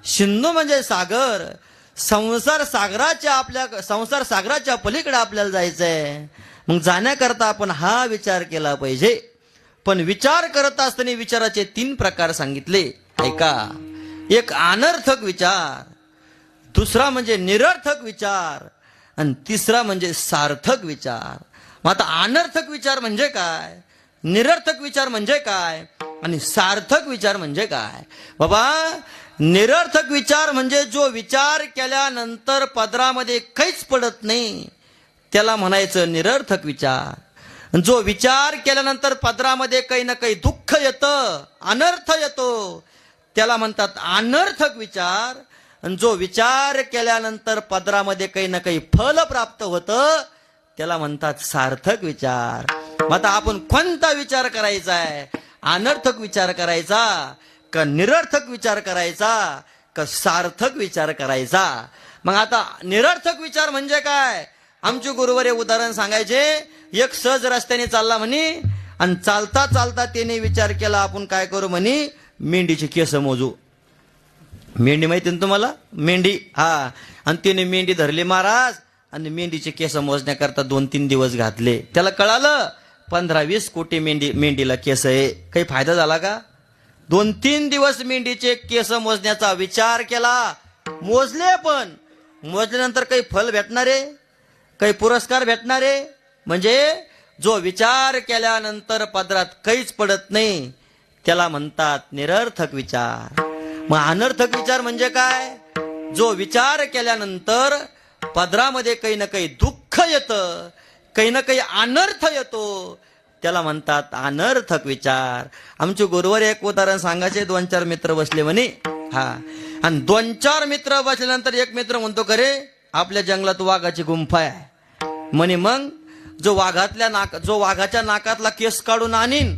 सिंधू म्हणजे सागर. संसार सागराच्या पलीकडे आपल्याला जायचंय. मग जाण्याकरता आपण हा विचार केला पाहिजे. पण विचार करत असताना विचाराचे 3 प्रकार सांगितले. ऐका, एक अनर्थक विचार, दुसरा म्हणजे निरर्थक विचार, आणि तिसरा म्हणजे सार्थक विचार. मग आता अनर्थक विचार म्हणजे काय, निरर्थक विचार म्हणजे काय, आणि सार्थक विचार म्हणजे काय? बाबा, निरर्थक विचार म्हणजे जो विचार केल्यानंतर पदरामध्ये काहीच पडत नाही, त्याला म्हणायचं निरर्थक विचार. जो विचार केल्यानंतर पदरामध्ये काही ना काही दुःख येतं, अनर्थ येतो, त्याला म्हणतात अनर्थक विचार. आणि जो विचार केल्यानंतर पदरामध्ये काही ना काही फल प्राप्त होतं, त्याला म्हणतात सार्थक विचार. मग आता आपण कोणता विचार करायचा आहे? अनर्थक विचार करायचा का निरर्थक विचार करायचा का सार्थक विचार करायचा? मग आता निरर्थक विचार म्हणजे काय? आमचे गुरुवर उदाहरण सांगायचे. एक सहज रस्त्याने चालला म्हणे, आणि चालता चालता त्याने विचार केला आपण काय करू म्हणे, मेंढीचे केस मोजू. मेंढी माहिती ना तुम्हाला, मेंढी. हा, आणि त्याने मेंढी धरली महाराज, आणि मेंढीचे केस मोजण्याकरता 2-3 दिवस घातले. त्याला कळालं 15-20 कोटी मेंढीला केस आहे. काही फायदा झाला का? 2-3 दिवस मेंढीचे केस मोजण्याचा विचार केला, मोजले. पण मोजल्यानंतर काही फल भेटणारे, काही पुरस्कार भेटणारे? म्हणजे जो विचार केल्यानंतर पदरात काहीच पडत नाही, त्याला म्हणतात निरर्थक विचार. मग अनर्थक विचार म्हणजे काय? जो विचार केल्यानंतर पदरामध्ये काही ना काही दुःख येतं, काही ना काही अनर्थ येतो, त्याला म्हणतात अनर्थक विचार. आमचे गुरुवर एक उदाहरण सांगायचे. 2-4 मित्र बसले म्हणे. हा, आणि 2-4 मित्र बसल्यानंतर एक मित्र म्हणतो, खरे आपल्या जंगलात वाघाची गुंफा आहे म्हणे. मग जो वाघाच्या नाकातला केस काढून आणीन,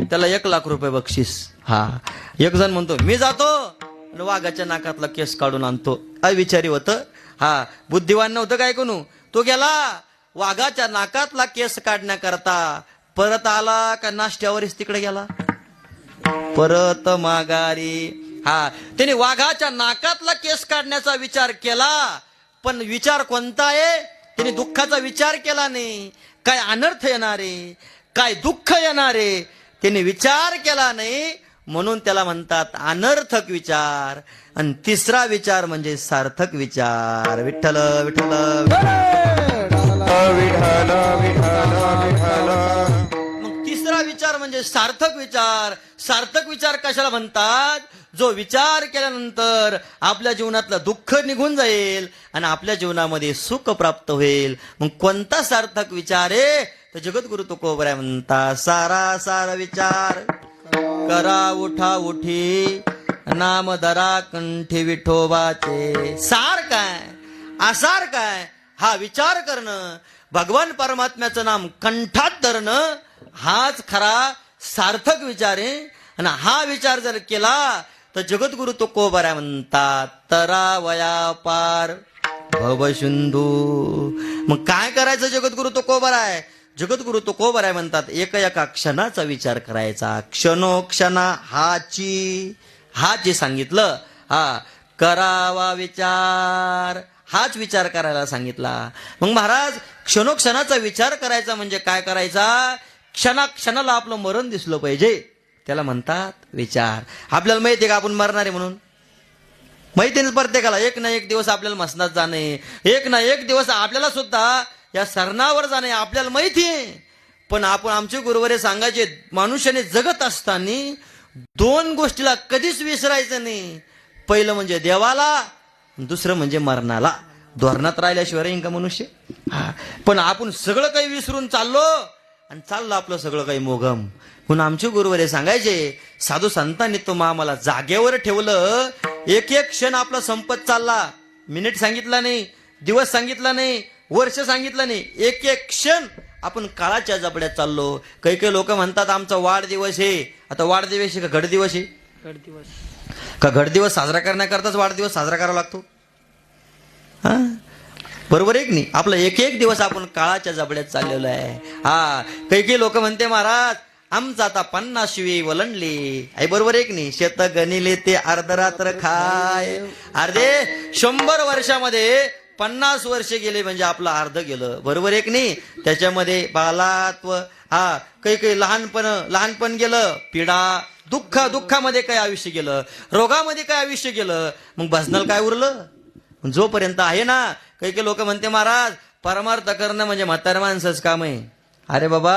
त्याला 1 लाख रुपये बक्षीस. हा, एक जण म्हणतो मी जातो आणि वाघाच्या नाकातला केस काढून आणतो. अविचारी होतं. हा, बुद्धिवान नव्हतं काय कोणू. तो गेला वाघाच्या नाकातला केस काढण्याकरता. परत आला का नाश्त्यावरच तिकडे गेला, परत माघारी. हा, त्याने वाघाच्या नाकातला केस काढण्याचा विचार केला, पण विचार कोणता आहे? त्याने दुःखाचा विचार केला नाही. काय अनर्थ येणारे, काय दुःख येणारे, त्याने विचार केला नाही, म्हणून त्याला म्हणतात अनर्थक विचार. आणि तिसरा विचार म्हणजे सार्थक विचार. विठ्ठल विठ्ठल विठ्ठल विठ्ठल. मग तिसरा विचार म्हणजे सार्थक विचार. सार्थक विचार कशाला म्हणतात? जो विचार केल्यानंतर आपल्या जीवनातलं दुःख निघून जाईल आणि आपल्या जीवनामध्ये सुख प्राप्त होईल. मग कोणता सार्थक विचार आहे? तर जगद्गुरु तुकोबराय म्हणतात, सारा सार विचार करा उठा उठी, नाम धरा कंठी विठोबाचे. सार काय, आसार काय? हा विचार करणं, भगवान परमात्म्याचं नाम कंठात धरणं, हाच खरा सार्थक विचार आहे. आणि हा विचार जर केला तर जगद्गुरु तुकोबराय म्हणतात, तरावया पार भवसिंधू. मग काय करायचं जगद्गुरु तुकोबराय? जगद्गुरु तुकोबराय म्हणतात, एका क्षणाचा विचार करायचा. क्षणोक्षणा हाची सांगितलं. हा, करावा विचार, हाच विचार करायला सांगितला. मग महाराज, क्षणोक्षणाचा विचार करायचा म्हणजे काय करायचा? क्षणाला आपलं मरण दिसलं पाहिजे, त्याला म्हणतात विचार. आपल्याला माहिती आहे का आपण मरणार आहे म्हणून? माहिती नाही प्रत्येकाला. एक ना एक दिवस आपल्याला मसनात जाणे, एक ना एक दिवस आपल्याला सुद्धा या सरणावर जाणे आपल्याला माहिती आहे. पण आपण, आमचे गुरुवारे सांगायचे, मनुष्याने जगत असताना 2 गोष्टीला कधीच विसरायचं नाही. पहिलं म्हणजे देवाला, दुसरं म्हणजे मरणाला. धोरणात राहिल्याशिवाय राहीन का मनुष्य? हा, पण आपण सगळं काही विसरून चाललो आणि चाललं आपलं सगळं काही मोघम. म्हणून आमचे गुरुवारे सांगायचे, साधू संतांनी तो आम्हाला जागेवर ठेवलं. एक क्षण आपला संपत चालला. मिनिट सांगितला नाही, दिवस सांगितला नाही, वर्ष सांगितलं नाही, एक क्षण आपण काळाच्या जबड्यात चाललो. काही लोक म्हणतात आमचा वाढदिवस आहे. आता वाढदिवस आहे का घडदिवस आहे? का घडदिवस साजरा करण्याकरताच वाढदिवस साजरा करावा लागतो? हा, बरोबर आहे की नाही? आपला एक दिवस आपण काळाच्या जबड्यात चाललेलो आहे. हा, काही लोक म्हणते, महाराज आमचं आता 50 वेळी वलंडले आई बरोबर आहे की नाही. शेत गणिले ते अर्धरात्र खाय. अर्धे 100 वर्षामध्ये 50 वर्ष गेले म्हणजे आपलं अर्ध गेलं बरोबर आहे की नाही. त्याच्यामध्ये बालात्व काही लहानपण गेलं, पीडा दुःखामध्ये काय आयुष्य गेलं, रोगामध्ये काय आयुष्य गेलं, मग भजनाला काय उरलं. जोपर्यंत आहे ना, काही लोक म्हणते महाराज परमार्थ करणं म्हणजे म्हाताऱ्या माणसाच काम आहे. अरे बाबा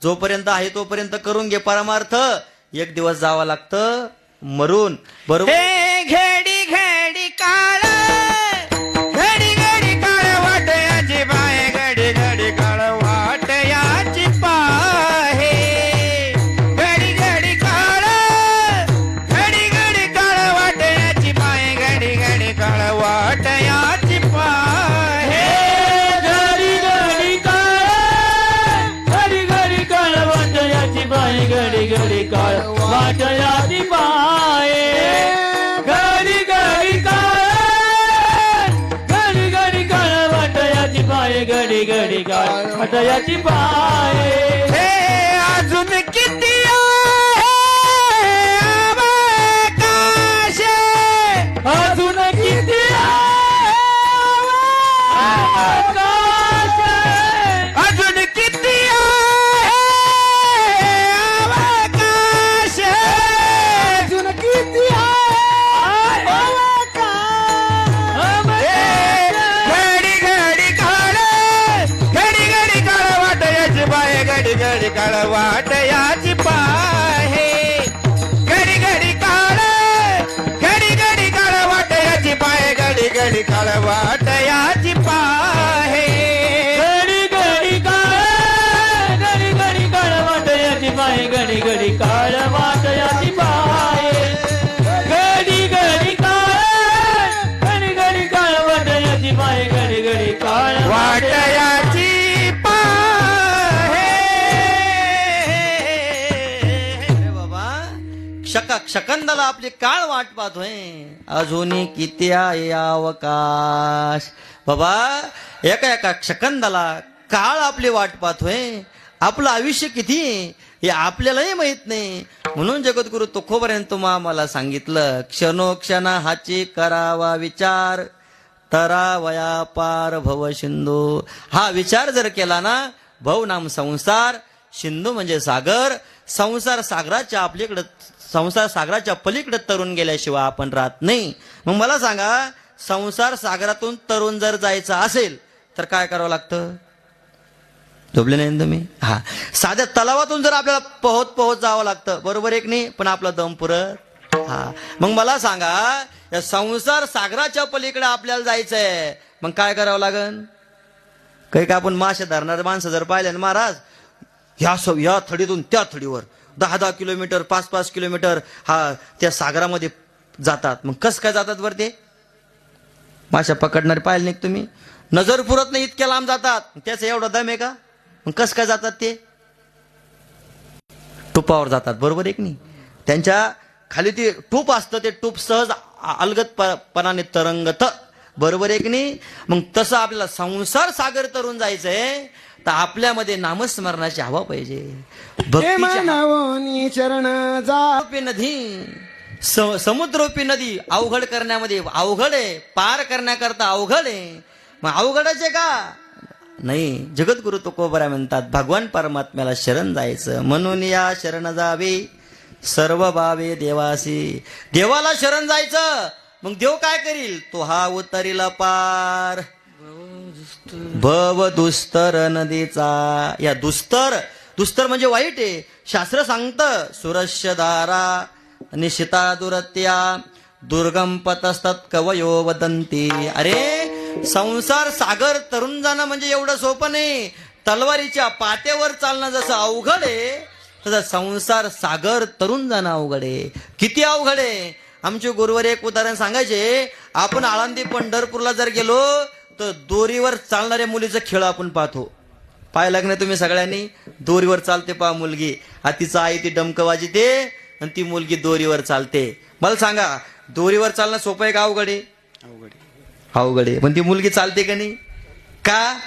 जोपर्यंत आहे तोपर्यंत करून घे परमार्थ. एक दिवस जावं लागतं मरून बरोबर. हे घडी घडी काळ, घडी घडी काळ वाटयाची बाय, घडी घडी काळ वाटयाची पाहे. घडी घडी काळ, घडी घडी काळ वाटयाची बाय, घडी घडी काळ वाटयाची पाहे. घडी घडी काळ, घडी घडी काळ वाटयाची बाई, घडी घडी काळ वाटयाची बाई. घडी घडी काळ, घडी घडी काळ वाटयाची बाई, घडी घडी काळ वाटयाची बाई. हे अजून किती आहे आकाश, अजून किती आहे आकाश, अजून किती आहे आकाश, अजून किती आहे घडी घडी काळ, घडी घडी काळ वाटयाची बाय, घडी घडी काळ वाटयाची पाहे. घडी घडी काळ, घडी घडी काळ वाटयाची पाय, घडी घडी काळ वाटयाची पाहे. घडी घडी काळ, घडी घडी काळ वाटयाची बाई, घडी घडी काळ वाटयाची बाई. घडी घडी काळ, घडी घडी काळ वाटयाची बाई, घडी घडी काळ वाटयाची पाहे. अरे बाबा शकंदाला आपली काळ वाट पाहतोय. अजून किती आहे अवकाश. बाबा एका एका सेकंदाला काळ आपली वाट पाहतोय. आपलं आयुष्य किती हे आपल्यालाही माहित नाही. म्हणून जगद्गुरु तुकोबारायांनी तुम्हा मला सांगितलं, क्षणोक्षणा हाची करावा विचार, तरावया पार भव सिंधू. हा विचार जर केला ना, भव नाम संसार, सिंधू म्हणजे सागर. संसार सागराच्या पलीकडे तरुण गेल्याशिवाय आपण राहत नाही. मग मला सांगा, संसार सागरातून तरुण जर जायचं असेल तर काय करावं लागतं. झोपले नाही तुम्ही. साध्या तलावातून जर आपल्याला पोहत जावं लागतं बरोबर एक नाही, पण आपला दम पुरत. मग मला सांगा, या संसार सागराच्या पलीकडे आपल्याला जायचंय, मग काय करावं लागन. काही का आपण मासे धरणारे माणसं जर पाहिले ना महाराज, ह्या थडीतून त्या थडीवर 10-10 किलोमीटर 5-5 किलोमीटर त्या सागरामध्ये जातात. मग कस काय जातात वर ते माशा पकडणारे पाहिले नाही तुम्ही. नजर पुरत नाही इतक्या लांब जातात. त्याचं एवढा दम आहे का. मग कस काय जातात ते. टुपावर जातात बरोबर एक नाही. त्यांच्या खाली ते टूप असतं, ते टूप सहज अलगदपणाने तरंगत बरोबर एक नाही. मग तसं आपल्याला संसार सागर तरून जायचंय तर आपल्यामध्ये नामस्मरणाची हवा पाहिजे. भक्तीची चरण जा नदी, समुद्ररूपी नदी अवघड करण्यामध्ये अवघड आहे, पार करण्याकरता अवघड आहे. मग अवघडाचे का नाही. जगद्गुरु तुकोबाराय म्हणतात, भगवान परमात्म्याला शरण जायचं. म्हणून या शरण जावे सर्व भावे देवासी. देवाला शरण जायचं. मग देव काय करील. तो हा उतरील पार भव दुस्तर नदीचा. या दुस्तर म्हणजे वाईट आहे. शास्त्र सांगतं, सुरस्य धारा निशिता दुरत्या दुर्गम पतस्तत कवयो वदंती. अरे संसार सागर तरुण जाणं म्हणजे एवढं सोपं नाही. तलवारीच्या पात्यावर चालणं जसं अवघड आहे, तसं संसार सागर तरुण जाणं अवघड आहे. किती अवघड आहे. आमचे गुरुवर एक उदाहरण सांगायचे. आपण आळंदी पंढरपूरला जर गेलो तर दोरीवर चालणाऱ्या मुलीचा खेळ आपण पाहतो. पाहिलं नाही तुम्ही सगळ्यांनी. दोरीवर चालते पहा मुलगी. तिचा आई ती डमकं वाजते आणि ती मुलगी दोरीवर चालते. मला सांगा, दोरीवर चालणं सोपं आहे का अवघड आहे. अवघड आहे. पण ती मुलगी चालते का नाही. का.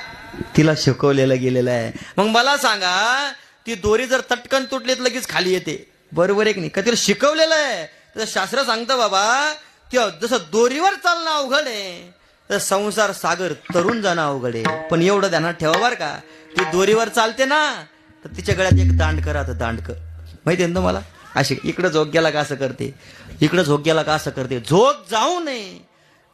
तिला शिकवलेलं गेलेलं आहे. मग मला सांगा, ती दोरी जर तटकन तुटली तर लगेच खाली येते. बरोबर आहे की नाही? कधी शिकवलेलं आहे. तर शास्त्र सांगतं बाबा की जसं दोरीवर चालणं अवघड आहे तर संसार सागर तरुण जाणं अवघड आहे. पण एवढं ध्यानात ठेवा बरं का, ती दोरीवर चालते ना तर तिच्या गळ्यात एक दांडकं राहतं. दांडकं माहिती आहे ना तुम्हाला? असे इकडं झोक गेला का असं करते, इकडं झोक गेला का असं करते, झोक जाऊ नये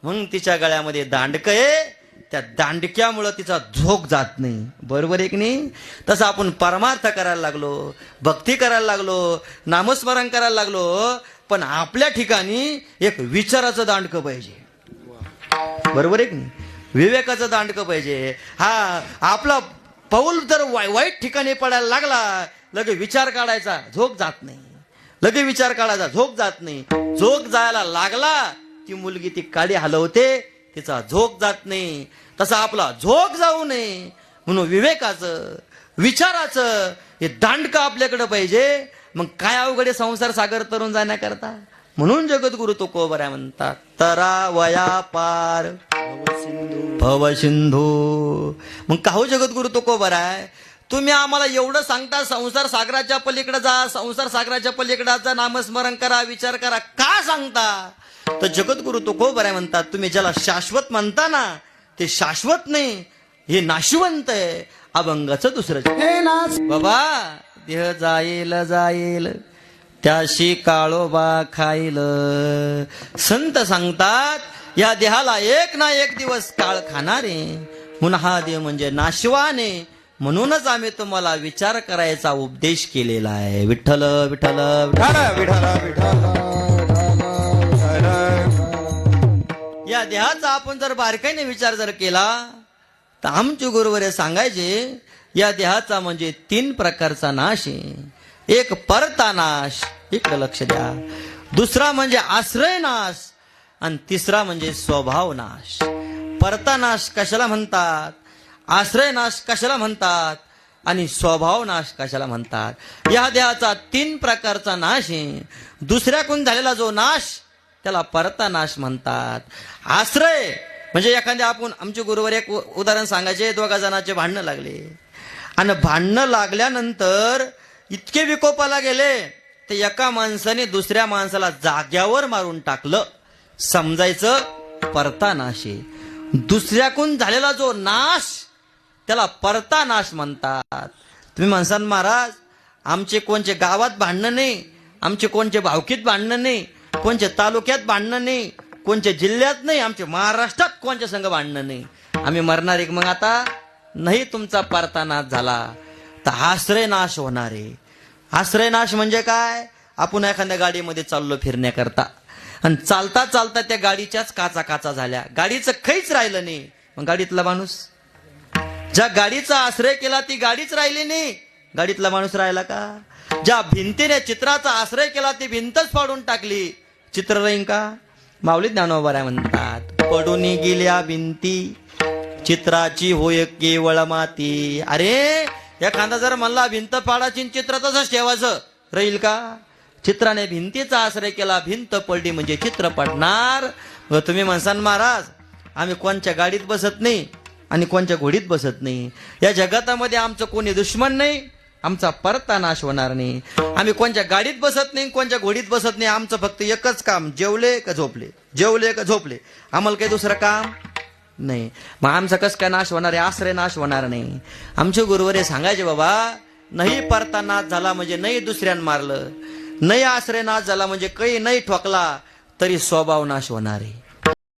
म्हणून तिच्या गळ्यामध्ये दांडकं आहे. त्या दांडक्यामुळं तिचा झोक जात नाही. बरोबर आहे की नाही? तसं आपण परमार्थ करायला लागलो, भक्ती करायला लागलो, नामस्मरण करायला लागलो, पण आपल्या ठिकाणी एक विचाराचं दांडकं पाहिजे. बरोबर आहे की नाही? विवेकाचं दांडकं पाहिजे. हा आपला पाऊल जर वाईट ठिकाणी पडायला लागला लगे विचार काढायचा, झोक जात नाही. लगे विचार काढायचा, झोक जात नाही. झोक जायला लागला ती मुलगी ती काडी हलवते, तिचा झोक जात नाही. तसा आपला झोक जाऊ नये म्हणून विवेकाचं विचाराचं हे दांडकं आपल्याकडे पाहिजे. मग काय अवघडे संसार सागर तरुण जाण्याकरता. म्हणून जगद्गुरु तुकोबरा म्हणतात तरा वया पार भव सिंधू. मग काहो जगद्गुरु तुकोबरा आहे, तुम्ही आम्हाला एवढं सांगता संसार सागराच्या पलीकडे जा, संसार सागराच्या पलीकडे जा, नामस्मरण करा, विचार करा, का सांगता? तर जगद्गुरु तुकोबरा म्हणतात तुम्ही ज्याला शाश्वत म्हणता ना ते शाश्वत नाही, हे नाशवंत आहे. अभंगाचं दुसरं हे नाच बाबा देह जाईल जाईल त्याशी काळोबा खाईल. संत सांगतात या देहाला एक ना एक दिवस काळ खाणारे म्हणून हा देह म्हणजे नाशवाने. म्हणूनच आम्ही तुम्हाला विचार करायचा उपदेश केलेला आहे. विठ्ठल विठ्ठल विठ्ठल विठ्ठल विठ्ठल. या देहाचा आपण जर बारकाईने विचार जर केला तर आमचे गुरुवर सांगायचे या देहाचा म्हणजे 3 प्रकारचा नाश आहे. एक परता नाश, इकडे लक्ष द्या. दुसरा म्हणजे आश्रय नाश आणि तिसरा म्हणजे स्वभाव नाश. परता नाश कशाला म्हणतात, आश्रय नाश कशाला म्हणतात आणि स्वभाव नाश कशाला म्हणतात. या देहाचा 3 प्रकारचा नाश आहे. दुसऱ्याकडून झालेला जो नाश त्याला परता नाश म्हणतात. आश्रय म्हणजे एखाद्या आपण आमचे गुरुवर एक उदाहरण सांगायचे, 2 जणांचे भांडणं लागले आणि भांडणं लागल्यानंतर इतके विकोपाला गेले ते एका माणसाने दुसऱ्या माणसाला जाग्यावर मारून टाकलं. समजायचं परता नाश आहे. दुसऱ्याकडून झालेला जो नाश त्याला परता नाश म्हणतात. तुम्ही म्हणसान महाराज आमचे कोणचे गावात भांडणं नाही, आमचे कोणचे भावकीत भांडणं नाही, कोणचे तालुक्यात भांडणं नाही, कोणच्या जिल्ह्यात नाही, आमच्या महाराष्ट्रात कोणच्या संघ भांडणं नाही, आम्ही मरणार एक. मग आता नाही तुमचा परता नाश झाला तर आश्रय नाश होणार आहे. आश्रय नाश म्हणजे काय, आपण एखाद्या गाडीमध्ये चाललो फिरण्याकरता आणि चालता चालता त्या गाडीच्याच काचा काचा झाल्या, गाडीचं काहीच राहिलं नाही. मग गाडीतला माणूस, ज्या गाडीचा आश्रय केला ती गाडीच राहिली नाही, गाडीतला माणूस राहिला का? ज्या भिंतीने चित्राचा आश्रय केला ती भिंतच फाडून टाकली, चित्र राहीन का? माऊली ज्ञानोबा म्हणतात पडून गेल्या भिंती चित्राची होय केवळ माती. अरे एखादा जर म्हणला भिंत पाडाची चित्र तसंच ठेवायचं, राहील का? चित्राने भिंतीचा आश्रय केला, भिंत पडली म्हणजे चित्र पडणार. तुम्ही म्हणसान महाराज आम्ही कोणच्या गाडीत बसत नाही आणि कोणच्या घोडीत बसत नाही, या जगातामध्ये आमचं कोणी दुश्मन नाही, आमचा परता नाश होणार नाही. आम्ही कोणत्या गाडीत बसत नाही, कोणत्या घोडीत बसत नाही, आमचं फक्त एकच काम, जेवले का झोपले, जेवले का झोपले, आम्हाला काही दुसरं काम नाही. मग आमचा कस काय नाश होणार आहे? आश्रय नाश होणार नाही. आमचे गुरुवर सांगायचे बाबा नाही परता नाश झाला म्हणजे नाही दुसऱ्यानं मारलं, नाही आश्रय नाश झाला म्हणजे काही नाही ठोकला तरी स्वभाव नाश होणार आहे.